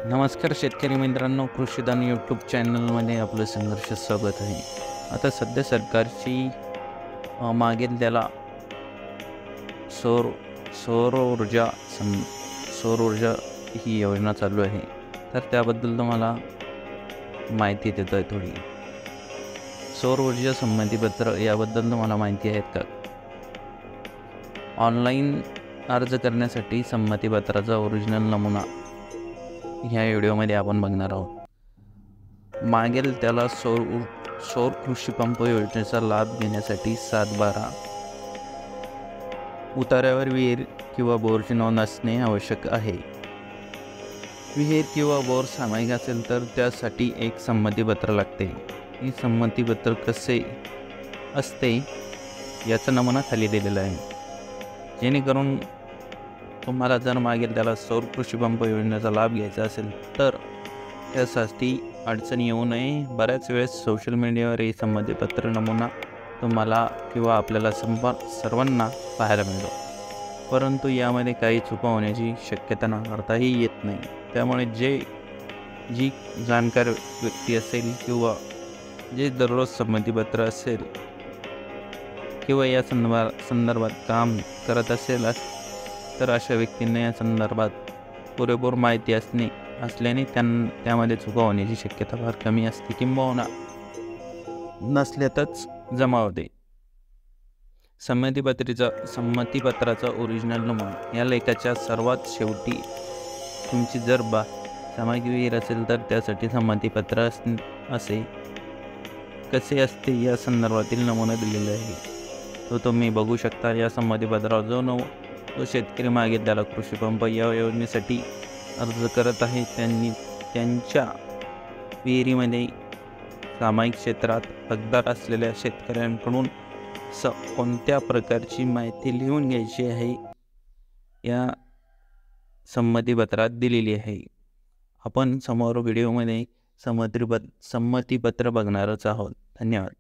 नमस्कार शेतकरी मित्रांनो, कृषीदान यूट्यूब चॅनलमध्ये आपलं संघर्ष स्वागत आहे. आता सध्या सरकारची मागेल त्याला सौर सौर ऊर्जा सौर ऊर्जा ही योजना चालू आहे. तर त्याबद्दल तुम्हाला माहिती देतो आहे थोडी. सौर ऊर्जा संमतीपत्र याबद्दल तुम्हाला माहिती आहेत का? ऑनलाईन अर्ज करण्यासाठी संमतीपत्राचा ओरिजिनल नमुना ह्या व्हिडिओमध्ये आपण बघणार आहोत. मागेल त्याला सौर कृषी पंप योजनेचा लाभ घेण्यासाठी 7/12 उतार्यावर विहीर किंवा बोरची नोंद असणे आवश्यक आहे. विहीर किंवा बोर सामायिक असेल तर त्यासाठी एक संमतीपत्र लागते. हे संमतीपत्र कसे असते याचा नमुना खाली दिलेला आहे. जेणेकरून तुम्हाला जर मागेल त्याला सौर कृषी पंप योजनेचा लाभ घ्यायचा असेल तर त्यासाठी अडचण येऊ नये. बऱ्याच वेळेस सोशल मीडियावर हे संमतीपत्र नमुना तुम्हाला किंवा आपल्याला सर्वांना पाहायला मिळतो, परंतु यामध्ये काही चुका होण्याची शक्यता नाकारताही येत नाही. त्यामुळे जी जाणकार व्यक्ती असेल किंवा जे दररोज संमतीपत्र असेल किंवा या संदर्भात काम करत असेल तर अशा व्यक्तींना या संदर्भात पुरेपूर माहिती असल्याने त्यामध्ये चुका होण्याची शक्यता फार कमी असते, किंबहुना नसल्यातच जमा होते. संमतीपत्राचा ओरिजिनल नमुना या लेखाच्या सर्वात शेवटी तुमची जर सामायिक विहीर असेल तर त्यासाठी संमतीपत्र असे कसे असते या संदर्भातील नमुना दिलेला आहे, तो तुम्ही बघू शकता. या संमतीपत्रावर जो शेतकरी मागेल त्याला कृषी पंप या योजनेसाठी अर्ज करत आहे त्यांनी त्यांच्या विहिरीमध्ये सामायिक क्षेत्रात हकदार असलेल्या शेतकऱ्यांकडून कोणत्या प्रकारची माहिती लिहून घ्यायची आहे या संमतीपत्रात दिलेली आहे. आपण समोर व्हिडिओमध्ये संमतीपत्र बघणारच आहोत. धन्यवाद.